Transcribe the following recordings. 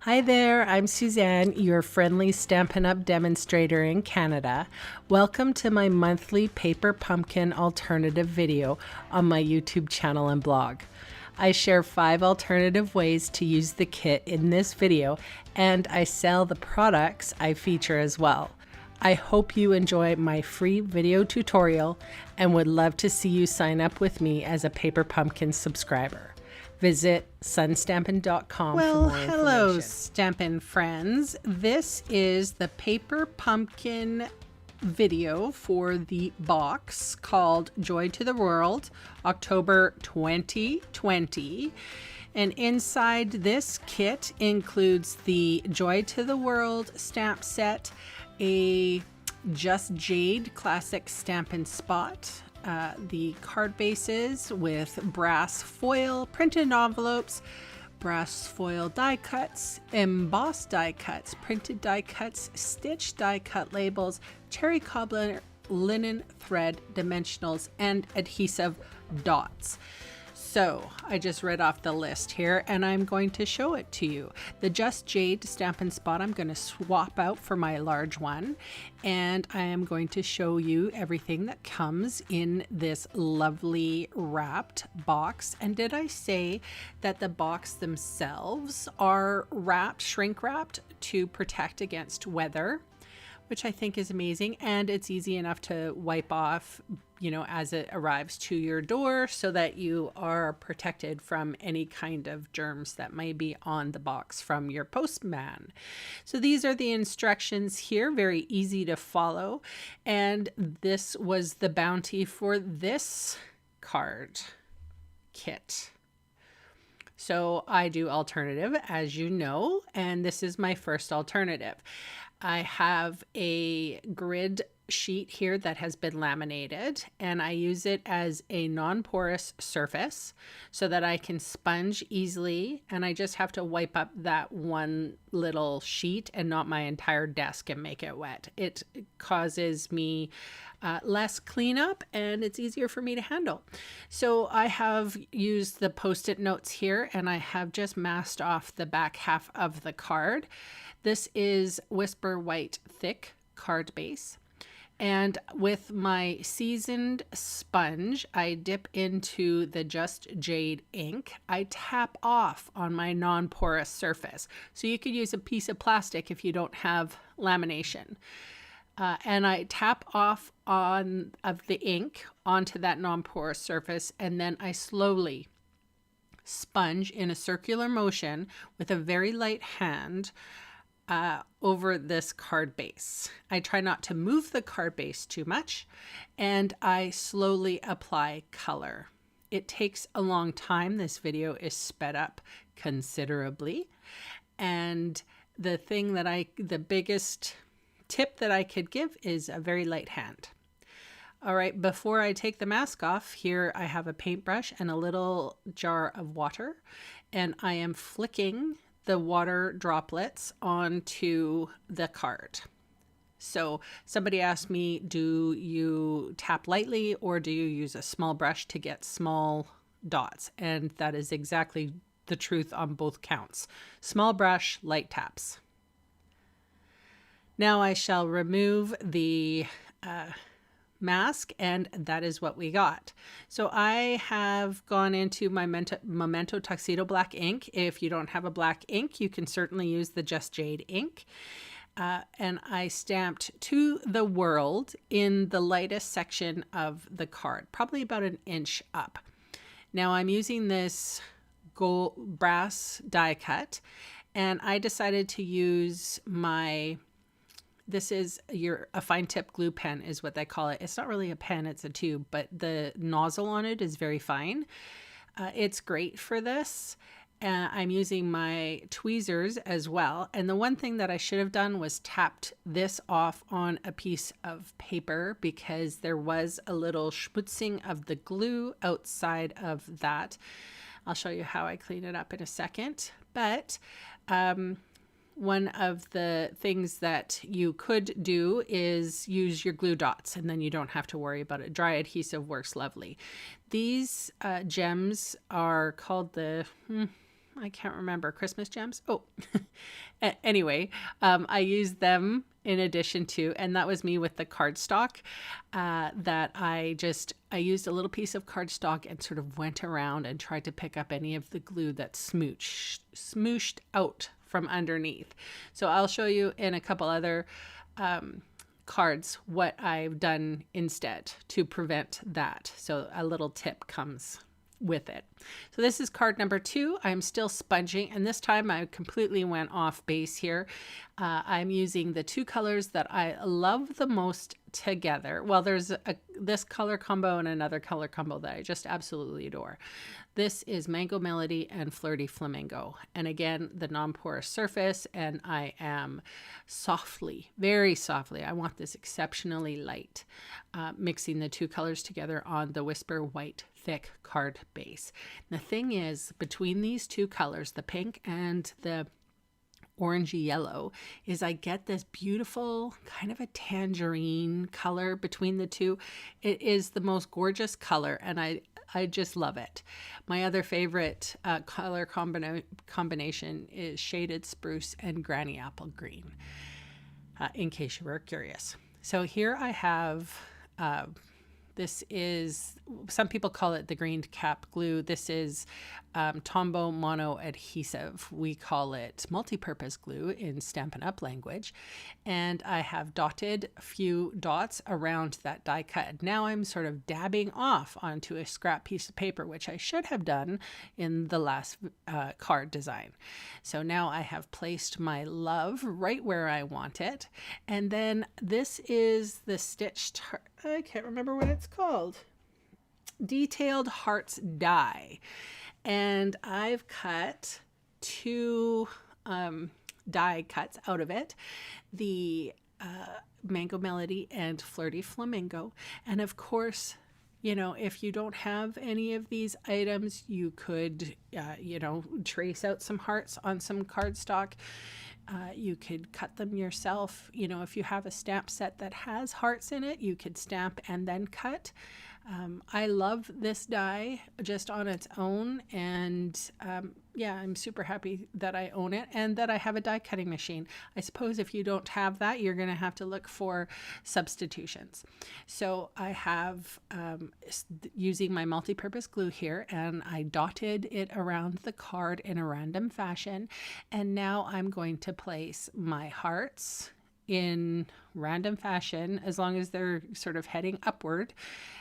Hi there, I'm Suzanne, your friendly Stampin' Up demonstrator in Canada. Welcome to my monthly paper pumpkin alternative video on my YouTube channel and blog. I share 5 alternative ways to use the kit in this video, and I sell the products I feature as well. I hope you enjoy my free video tutorial and would love to see you sign up with me as a Paper Pumpkin subscriber. Visit sunstampin.com for more information. Hello, Stampin' friends. This is the Paper Pumpkin video for the box called Joy to the World, October 2020. And inside this kit includes the Joy to the World stamp set, a Just Jade classic Stampin' Spot, the card bases with brass foil, printed envelopes, brass foil die cuts, embossed die cuts, printed die cuts, stitched die cut labels, cherry cobbler linen thread dimensionals, and adhesive dots. So I just read off the list here and I'm going to show it to you. The Just Jade Stampin' Spot I'm going to swap out for my large one, and I am going to show you everything that comes in this lovely wrapped box. And did I say that the box themselves are wrapped, shrink wrapped, to protect against weather, which I think is amazing, and it's easy enough to wipe off, you know, as it arrives to your door so that you are protected from any kind of germs that may be on the box from your postman. So these are the instructions here, very easy to follow, and this was the bounty for this card kit. So I do alternative, as you know, and this is my first alternative. I have a grid sheet here that has been laminated, and I use it as a non-porous surface so that I can sponge easily, and I just have to wipe up that one little sheet and not my entire desk and make it wet. It causes me less cleanup and it's easier for me to handle. So I have used the post-it notes here, and I have just masked off the back half of the card. This is Whisper White Thick card base. And with my seasoned sponge, I dip into the Just Jade ink. I tap off on my non-porous surface. So you could use a piece of plastic if you don't have lamination. And I tap off of the ink onto that non-porous surface, and then I slowly sponge in a circular motion with a very light hand over this card base. I try not to move the card base too much, and I slowly apply color. It takes a long time. This video is sped up considerably, and the biggest tip that I could give is a very light hand. All right, before I take the mask off, here I have a paintbrush and a little jar of water, and I am flicking the water droplets onto the card. So somebody asked me, do you tap lightly or do you use a small brush to get small dots? And that is exactly the truth on both counts. Small brush, light taps. Now I shall remove the mask, and that is what we got. So I have gone into my Memento Tuxedo black ink. If you don't have a black ink, you can certainly use the Just Jade ink. And I stamped To the World in the lightest section of the card, probably about an inch up. Now I'm using this gold brass die cut, and I decided to use this is a fine tip glue pen is what they call it. It's not really a pen, it's a tube, but the nozzle on it is very fine. It's great for this. I'm using my tweezers as well. And the one thing that I should have done was tapped this off on a piece of paper, because there was a little schmutzing of the glue outside of that. I'll show you how I clean it up in a second. But one of the things that you could do is use your glue dots, and then you don't have to worry about it. Dry adhesive works lovely. These gems are called the I can't remember, Christmas gems. Oh, anyway, I used them in addition to, and that was me with the cardstock, that I used a little piece of cardstock and sort of went around and tried to pick up any of the glue that smooshed out from underneath. So I'll show you in a couple other cards what I've done instead to prevent that. So a little tip comes with it. So this is card number 2. I'm still sponging, and this time I completely went off base here. I'm using the 2 colors that I love the most together. Well, there's this color combo and another color combo that I just absolutely adore. This is Mango Melody and Flirty Flamingo. And again, the non-porous surface, and I am softly, very softly, I want this exceptionally light, mixing the 2 colors together on the Whisper White thick card base. The thing is, between these 2 colors, the pink and the orangey yellow, is I get this beautiful kind of a tangerine color between the 2. It is the most gorgeous color, and I just love it. My other favorite color combination is Shaded Spruce and Granny Apple Green, in case you were curious. So here I have this is, some people call it the green cap glue. This is Tombow Mono Adhesive. We call it multi-purpose glue in Stampin' Up language. And I have dotted a few dots around that die cut. Now I'm sort of dabbing off onto a scrap piece of paper, which I should have done in the last card design. So now I have placed my love right where I want it. And then this is the stitched, I can't remember what it's called, Detailed Hearts die. And I've cut 2 die cuts out of it, the Mango Melody and Flirty Flamingo. And of course, you know, if you don't have any of these items, you could, you know, trace out some hearts on some cardstock. You could cut them yourself. You know, if you have a stamp set that has hearts in it, you could stamp and then cut. I love this die just on its own, and yeah, I'm super happy that I own it and that I have a die cutting machine. I suppose if you don't have that, you're going to have to look for substitutions. So I have using my multi-purpose glue here, and I dotted it around the card in a random fashion, and now I'm going to place my hearts in random fashion as long as they're sort of heading upward.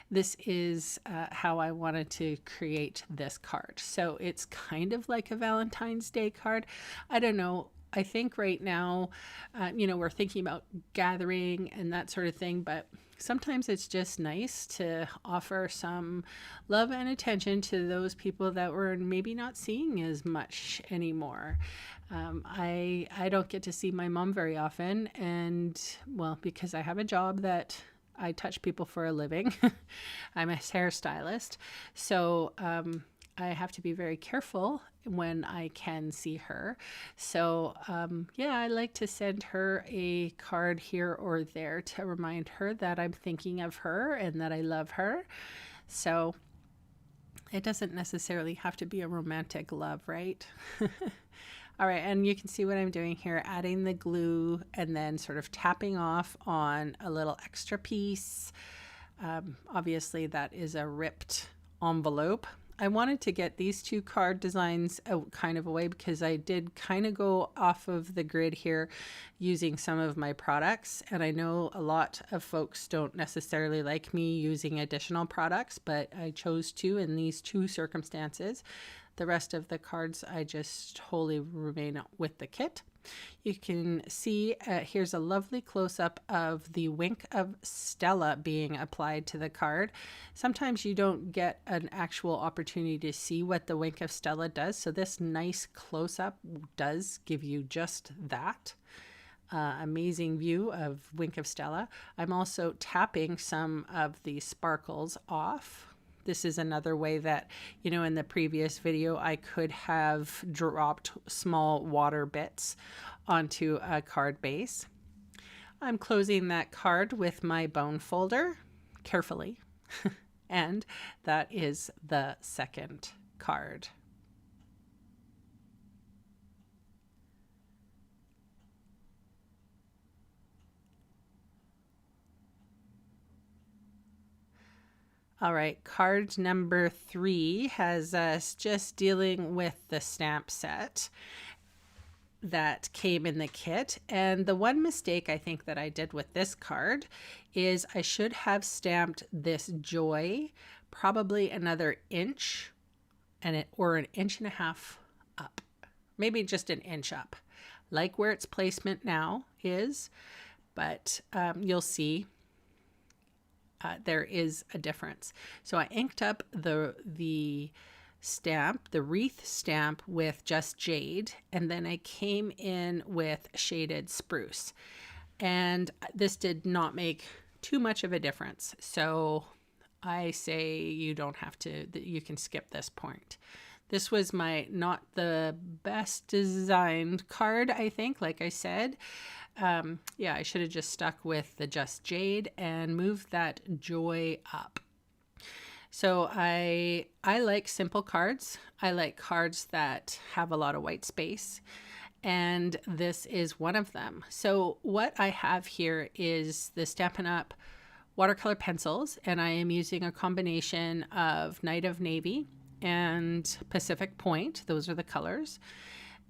This is how I wanted to create this card. So it's kind of like a Valentine's Day card. I don't know. I think right now, you know, we're thinking about gathering and that sort of thing, but sometimes it's just nice to offer some love and attention to those people that we're maybe not seeing as much anymore. I don't get to see my mom very often, and well, because I have a job that I touch people for a living. I'm a hairstylist, so I have to be very careful when I can see her. So yeah, I like to send her a card here or there to remind her that I'm thinking of her and that I love her. So it doesn't necessarily have to be a romantic love, right? All right, and you can see what I'm doing here, adding the glue and then sort of tapping off on a little extra piece. Obviously that is a ripped envelope. I wanted to get these 2 card designs out kind of away because I did kind of go off of the grid here using some of my products. And I know a lot of folks don't necessarily like me using additional products, but I chose to in these 2 circumstances. The rest of the cards, I just wholly remain with the kit. You can see here's a lovely close-up of the wink of Stella being applied to the card. Sometimes you don't get an actual opportunity to see what the wink of Stella does, so this nice close-up does give you just that. Amazing view of wink of Stella. I'm also tapping some of the sparkles off. This is another way that, you know, in the previous video, I could have dropped small water bits onto a card base. I'm closing that card with my bone folder carefully. And that is the second card. All right, card number 3 has us just dealing with the stamp set that came in the kit. And the one mistake I think that I did with this card is I should have stamped this joy probably another inch or an inch and a half up, maybe just an inch up, like where its placement now is. But you'll see there is a difference. So I inked up the stamp, the wreath stamp, with just jade, and then I came in with shaded spruce, and this did not make too much of a difference. So I say you don't have to, you can skip this point. This was not the best designed card, I think, like I said. Yeah, I should have just stuck with the just jade and moved that joy up. So I like simple cards. I like cards that have a lot of white space, and this is one of them. So what I have here is the Stampin' Up watercolor pencils, and I am using a combination of Night of Navy and Pacific Point. Those are the colors.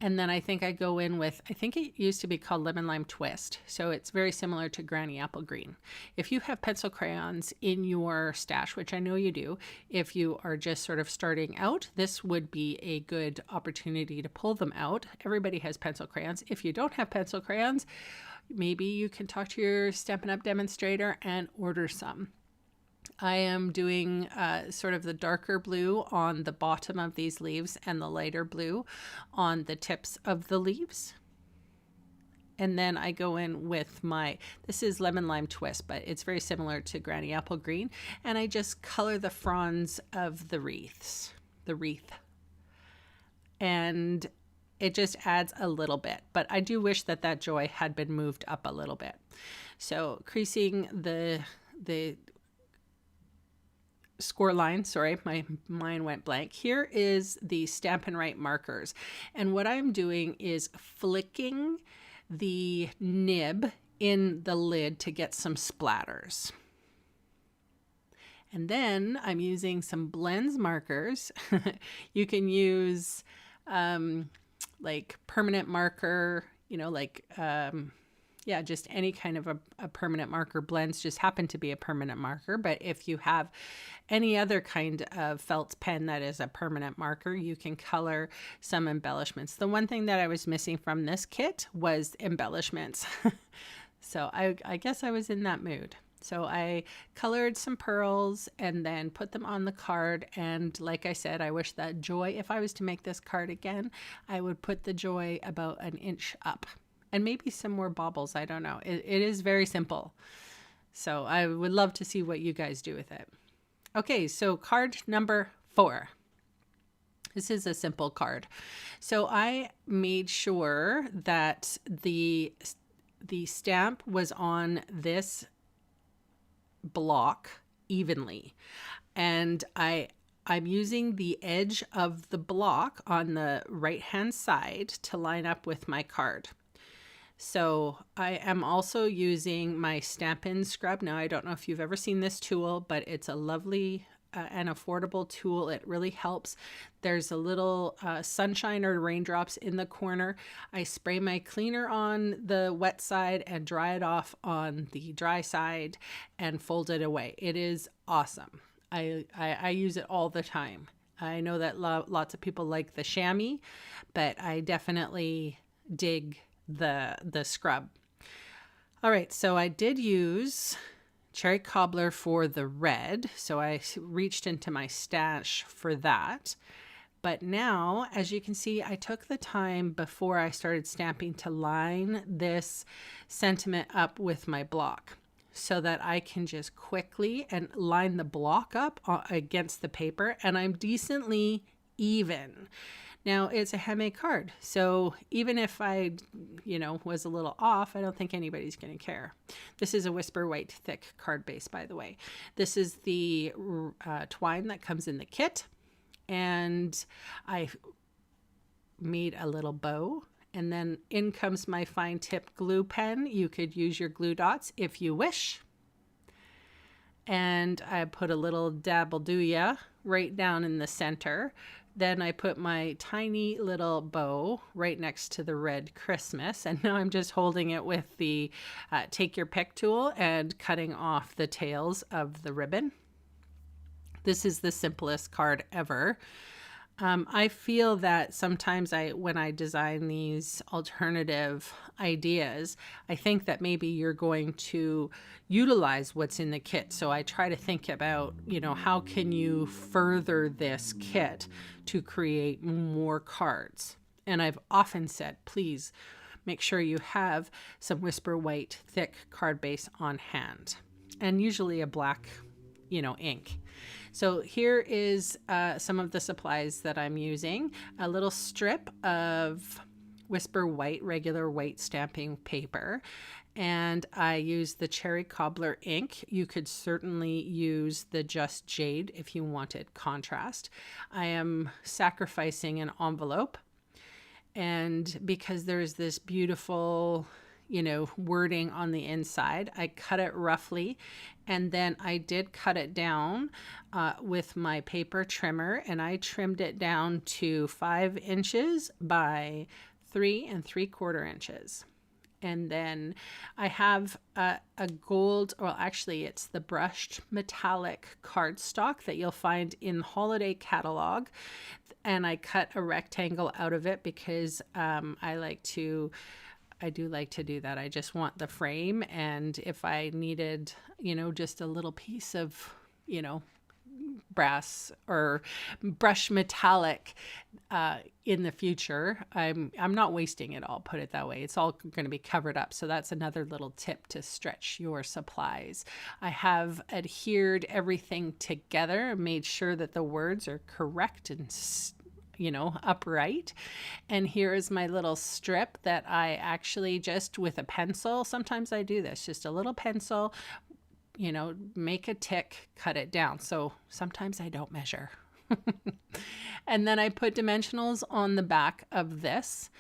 And then I think I go in with, I think it used to be called Lemon Lime Twist. So it's very similar to Granny Apple Green. If you have pencil crayons in your stash, which I know you do, if you are just sort of starting out, this would be a good opportunity to pull them out. Everybody has pencil crayons. If you don't have pencil crayons, maybe you can talk to your Stampin' Up demonstrator and order some. I am doing sort of the darker blue on the bottom of these leaves and the lighter blue on the tips of the leaves. And then I go in with this is Lemon Lime Twist, but it's very similar to Granny Apple Green. And I just color the fronds of the wreath. And it just adds a little bit, but I do wish that joy had been moved up a little bit. So creasing the score line, sorry, my mind went blank. Here is the Stampin' Right markers. And what I'm doing is flicking the nib in the lid to get some splatters. And then I'm using some blends markers. You can use like permanent marker, yeah, just any kind of a permanent marker. Blends just happen to be a permanent marker, but if you have any other kind of felt pen that is a permanent marker, you can color some embellishments. The one thing that I was missing from this kit was embellishments. So I guess I was in that mood. So I colored some pearls and then put them on the card. And like I said, I wish that joy, if I was to make this card again, I would put the joy about an inch up. And maybe some more baubles. I don't know. It is very simple. So I would love to see what you guys do with it. Okay, so card number 4. This is a simple card. So I made sure that the stamp was on this block evenly. And I'm using the edge of the block on the right-hand side to line up with my card. So I am also using my Stampin' Scrub. Now, I don't know if you've ever seen this tool, but it's a lovely and affordable tool. It really helps. There's a little sunshine or raindrops in the corner. I spray my cleaner on the wet side and dry it off on the dry side and fold it away. It is awesome. I use it all the time. I know that lots of people like the chamois, but I definitely dig the scrub. All right, so I did use Cherry Cobbler for the red, so I reached into my stash for that. But now, as you can see, I took the time before I started stamping to line this sentiment up with my block so that I can just quickly and line the block up against the paper, and I'm decently even. Now, it's a handmade card, so even if I, was a little off, I don't think anybody's going to care. This is a Whisper White thick card base, by the way. This is the twine that comes in the kit, and I made a little bow, and then in comes my fine tip glue pen. You could use your glue dots if you wish. and I put a little dabble-do-ya right down in the center. Then I put my tiny little bow right next to the red Christmas, and now I'm just holding it with the take your pick tool and cutting off the tails of the ribbon. This is the simplest card ever. I feel that sometimes when I design these alternative ideas, I think that maybe you're going to utilize what's in the kit. So I try to think about, how can you further this kit to create more cards? And I've often said, please make sure you have some Whisper White thick card base on hand, and usually a black ink. So here is some of the supplies that I'm using. A little strip of Whisper White, regular white stamping paper. And I use the Cherry Cobbler ink. You could certainly use the Just Jade if you wanted contrast. I am sacrificing an envelope. And because there's this beautiful wording on the inside, I cut it roughly, and then I did cut it down with my paper trimmer, and I trimmed it down to 5 inches by 3 3/4 inches. And then I have a gold, well, actually it's the brushed metallic cardstock that you'll find in the holiday catalog. And I cut a rectangle out of it because I do like to do that. I just want the frame, and if I needed, just a little piece of, brass or brush metallic in the future, I'm not wasting it all, put it that way. It's all going to be covered up. So that's another little tip to stretch your supplies. I have adhered everything together, made sure that the words are correct and upright. And here is my little strip that I actually just with a pencil, sometimes I do this, just a little pencil, make a tick, cut it down. So sometimes I don't measure. And then I put dimensionals on the back of this.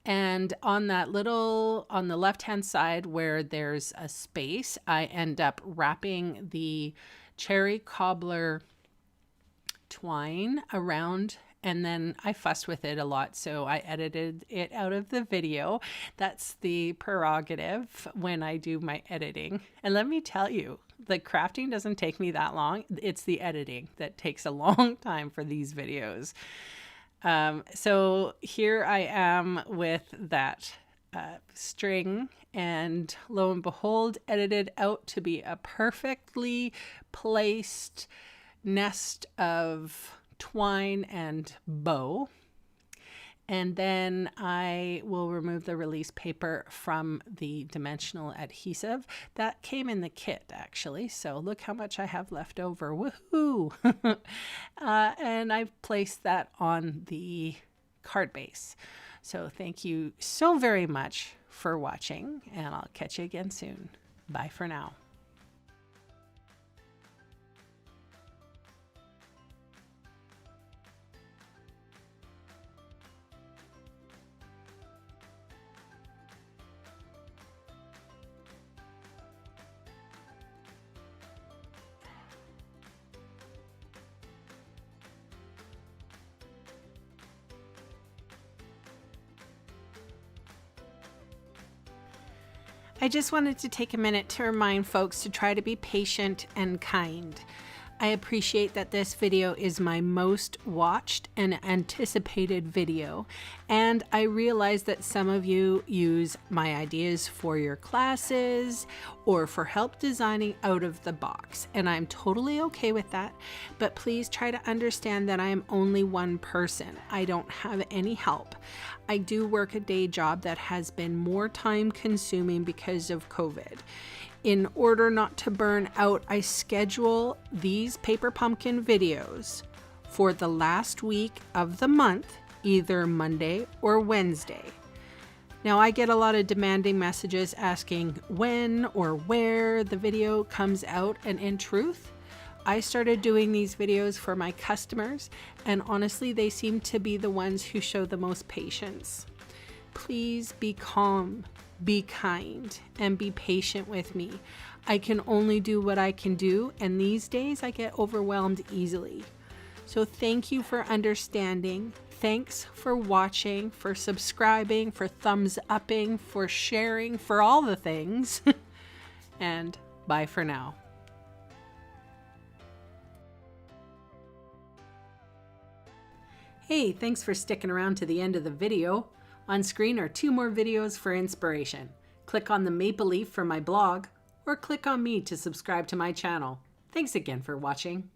And on the left-hand side where there's a space, I end up wrapping the Cherry Cobbler twine around, and then I fussed with it a lot, so I edited it out of the video. That's the prerogative when I do my editing. And let me tell you, the crafting doesn't take me that long. It's the editing that takes a long time for these videos. So here I am with that string, and lo and behold, edited out to be a perfectly placed nest of twine and bow. And then I will remove the release paper from the dimensional adhesive. That came in the kit, actually. So look how much I have left over. Woohoo! And I've placed that on the card base. So thank you so very much for watching, and I'll catch you again soon. Bye for now. I just wanted to take a minute to remind folks to try to be patient and kind. I appreciate that this video is my most watched and anticipated video, and I realize that some of you use my ideas for your classes or for help designing out of the box, and I'm totally okay with that, but please try to understand that I am only one person. I don't have any help. I do work a day job that has been more time consuming because of COVID. In order not to burn out, I schedule these paper pumpkin videos for the last week of the month, either Monday or Wednesday. Now, I get a lot of demanding messages asking when or where the video comes out, and in truth, I started doing these videos for my customers, and honestly, they seem to be the ones who show the most patience. Please be calm. be kind and be patient with me. I can only do what I can do, and these days I get overwhelmed easily. So thank you for understanding. Thanks for watching, for subscribing, for thumbs upping, for sharing, for all the things. And bye for now. Hey, thanks for sticking around to the end of the video. On screen are 2 more videos for inspiration. Click on the maple leaf for my blog, or click on me to subscribe to my channel. Thanks again for watching.